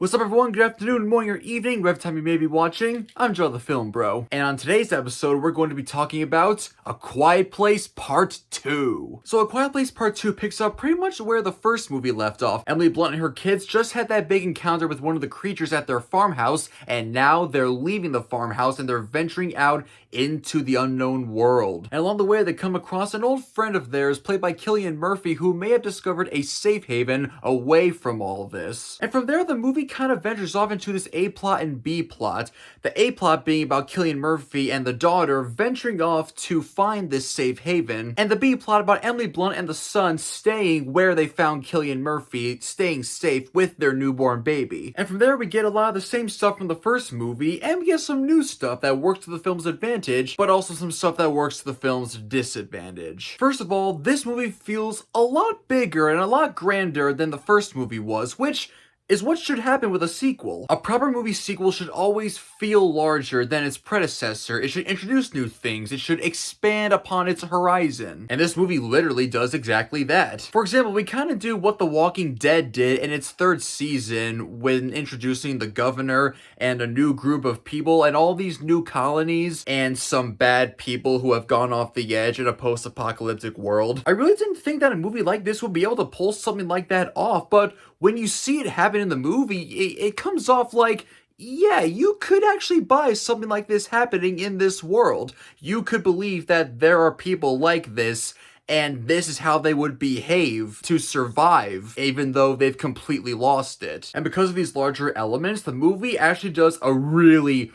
What's up everyone, good afternoon, morning, or evening, whatever time you may be watching. I'm Joe the Film Bro, and on today's episode we're going to be talking about A Quiet Place Part 2. So A Quiet Place Part 2 picks up pretty much where the first movie left off. Emily Blunt and her kids just had that big encounter with one of the creatures at their farmhouse, and now they're leaving the farmhouse and they're venturing out into the unknown world. And along the way they come across an old friend of theirs played by Cillian Murphy who may have discovered a safe haven away from all this. And from there the movie kind of ventures off into this A plot and B plot. The A plot being about Cillian Murphy and the daughter venturing off to find this safe haven, and the B plot about Emily Blunt and the son staying where they found Cillian Murphy, staying safe with their newborn baby. And from there we get a lot of the same stuff from the first movie, and we get some new stuff that works to the film's advantage, but also some stuff that works to the film's disadvantage. First of all, this movie feels a lot bigger and a lot grander than the first movie was, which is what should happen with a sequel. A proper movie sequel should always feel larger than its predecessor. It should introduce new things. It should expand upon its horizon. And this movie literally does exactly that. For example, we kind of do what The Walking Dead did in its third season when introducing the governor and a new group of people and all these new colonies and some bad people who have gone off the edge in a post-apocalyptic world. I really didn't think that a movie like this would be able to pull something like that off, but when you see it happen in the movie, it comes off like, yeah, you could actually buy something like this happening in this world. You could believe that there are people like this, and this is how they would behave to survive, even though they've completely lost it. And because of these larger elements, the movie actually does a really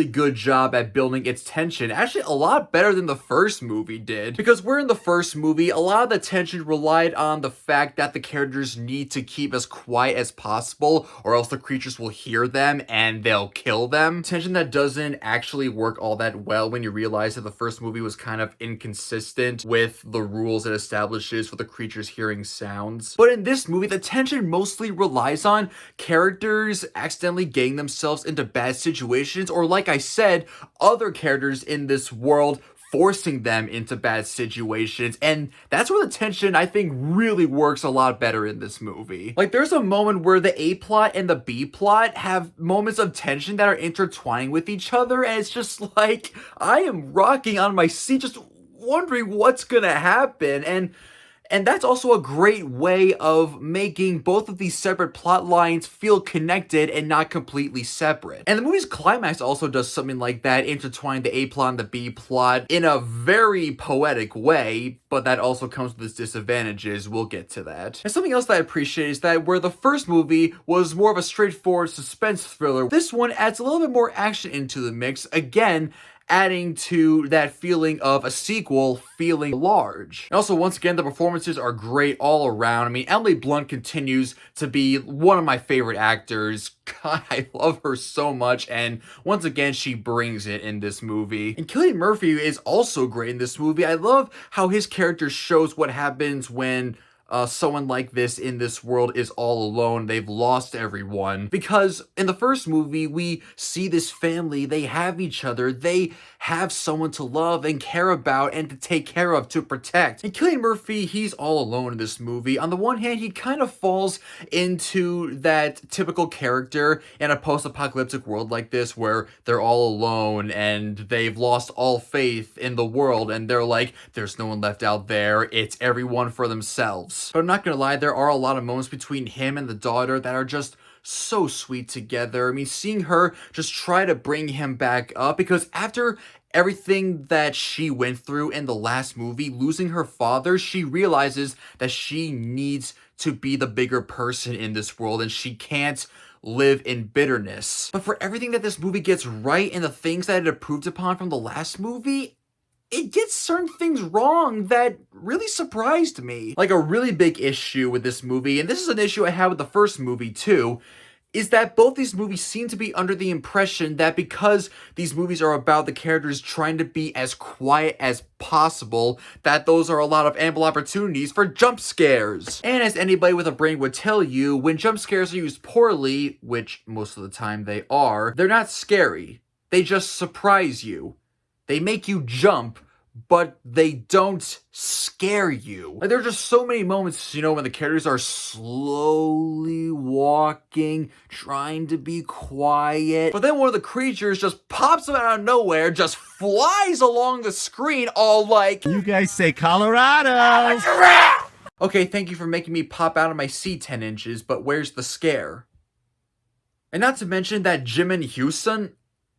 good job at building its tension. Actually, a lot better than the first movie did. Because where in the first movie, a lot of the tension relied on the fact that the characters need to keep as quiet as possible, or else the creatures will hear them and they'll kill them. Tension that doesn't actually work all that well when you realize that the first movie was kind of inconsistent with the rules it establishes for the creatures hearing sounds. But in this movie, the tension mostly relies on characters accidentally getting themselves into bad situations, or like I said, other characters in this world forcing them into bad situations, and that's where the tension, I think, really works a lot better in this movie. Like, there's a moment where the A plot and the B plot have moments of tension that are intertwining with each other, and it's just like, I am rocking on my seat just wondering what's gonna happen, and that's also a great way of making both of these separate plot lines feel connected and not completely separate. And the movie's climax also does something like that, intertwining the A plot and the B plot in a very poetic way, but that also comes with its disadvantages. We'll get to that. And something else that I appreciate is that where the first movie was more of a straightforward suspense thriller, this one adds a little bit more action into the mix, again, adding to that feeling of a sequel feeling large. And also, once again, the performances are great all around. I mean, Emily Blunt continues to be one of my favorite actors. God, I love her so much, and once again, she brings it in this movie. And Cillian Murphy is also great in this movie. I love how his character shows what happens when someone like this in this world is all alone. They've lost everyone. Because in the first movie, we see this family, they have each other, they have someone to love and care about and to take care of, to protect. And Cillian Murphy, he's all alone in this movie. On the one hand, he kind of falls into that typical character in a post-apocalyptic world like this where they're all alone and they've lost all faith in the world and they're like, there's no one left out there, it's everyone for themselves. But I'm not gonna lie, there are a lot of moments between him and the daughter that are just so sweet together. I mean, seeing her just try to bring him back up, because after everything that she went through in the last movie, losing her father, she realizes that she needs to be the bigger person in this world and she can't live in bitterness. But for everything that this movie gets right and the things that it improved upon from the last movie, it gets certain things wrong that really surprised me. Like, a really big issue with this movie, and this is an issue I had with the first movie too, is that both these movies seem to be under the impression that because these movies are about the characters trying to be as quiet as possible, that those are a lot of ample opportunities for jump scares. And as anybody with a brain would tell you, when jump scares are used poorly, which most of the time they are, they're not scary. They just surprise you. They make you jump, but they don't scare you. Like, there are just so many moments, when the characters are slowly walking, trying to be quiet, but then one of the creatures just pops up out of nowhere, just flies along the screen, all like, You guys say Colorado! Okay, thank you for making me pop out of my seat 10 inches, but where's the scare? And not to mention that Jimin Hewson,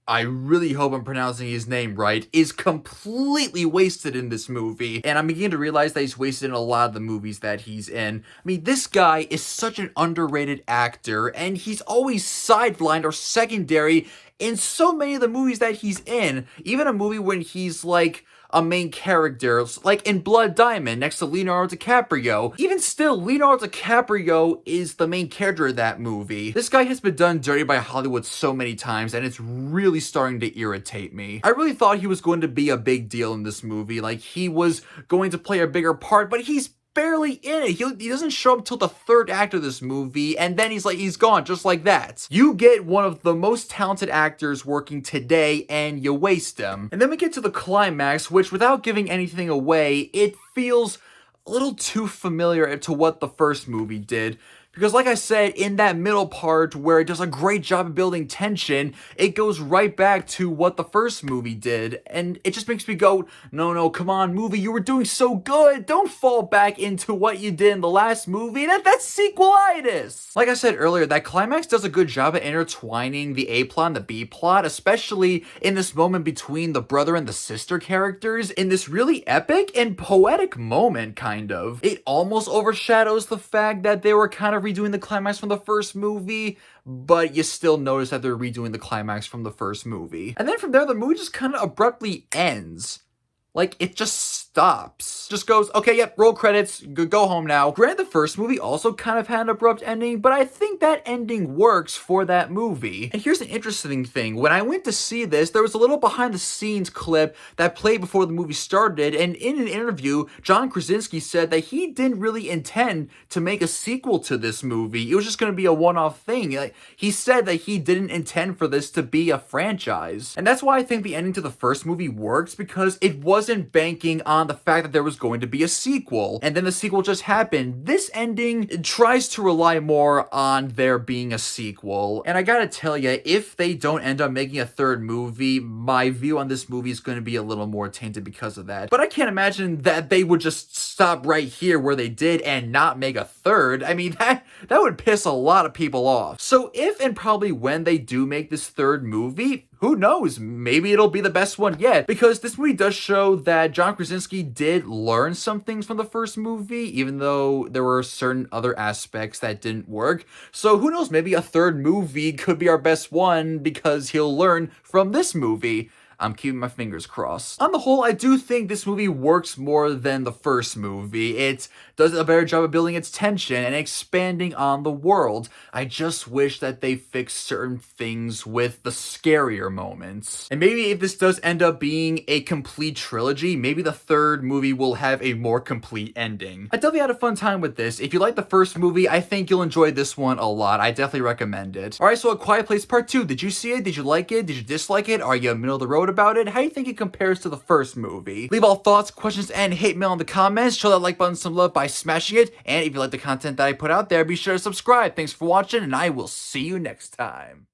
I really hope I'm pronouncing his name right, is completely wasted in this movie. And I'm beginning to realize that he's wasted in a lot of the movies that he's in. I mean, this guy is such an underrated actor, and he's always sidelined or secondary in so many of the movies that he's in. Even a movie when he's like a main character, like in Blood Diamond, next to Leonardo DiCaprio. Even still, Leonardo DiCaprio is the main character of that movie. This guy has been done dirty by Hollywood so many times, and it's really starting to irritate me. I really thought he was going to be a big deal in this movie, like he was going to play a bigger part, but he's barely in it. He doesn't show up till the third act of this movie, and then he's gone just like that. You get one of the most talented actors working today, and you waste him. And then we get to the climax, which, without giving anything away, it feels a little too familiar to what the first movie did. Because like I said, in that middle part where it does a great job of building tension, it goes right back to what the first movie did. And it just makes me go, no, come on, movie, you were doing so good. Don't fall back into what you did in the last movie. That's sequelitis. Like I said earlier, that climax does a good job at intertwining the A plot and the B plot, especially in this moment between the brother and the sister characters, in this really epic and poetic moment, kind of. It almost overshadows the fact that they were kind of redoing the climax from the first movie, but you still notice that they're redoing the climax from the first movie. And then from there, the movie just kind of abruptly ends. Like, it just stops. Just goes, okay, yep, roll credits, go home now. Granted, the first movie also kind of had an abrupt ending, but I think that ending works for that movie. And here's an interesting thing. When I went to see this, there was a little behind the scenes clip that played before the movie started, and in an interview, John Krasinski said that he didn't really intend to make a sequel to this movie. It was just going to be a one-off thing. Like, he said that he didn't intend for this to be a franchise. And that's why I think the ending to the first movie works, because it wasn't banking on the fact that there was going to be a sequel, and then the sequel just happened. This ending tries to rely more on there being a sequel, and I gotta tell you, if they don't end up making a third movie, my view on this movie is going to be a little more tainted because of that. But I can't imagine that they would just stop right here where they did and not make a third. I mean, that would piss a lot of people off. So if and probably when they do make this third movie, who knows, maybe it'll be the best one yet, because this movie does show that John Krasinski did learn some things from the first movie, even though there were certain other aspects that didn't work. So who knows, maybe a third movie could be our best one because he'll learn from this movie. I'm keeping my fingers crossed. On the whole, I do think this movie works more than the first movie. It does a better job of building its tension and expanding on the world. I just wish that they fixed certain things with the scarier moments. And maybe if this does end up being a complete trilogy, maybe the third movie will have a more complete ending. I definitely had a fun time with this. If you like the first movie, I think you'll enjoy this one a lot. I definitely recommend it. Alright, so A Quiet Place Part 2. Did you see it? Did you like it? Did you dislike it? Are you middle of the road about it? How do you think it compares to the first movie? Leave all thoughts, questions, and hate mail in the comments. Show that like button some love by smashing it. And if you like the content that I put out there, be sure to subscribe. Thanks for watching, and I will see you next time.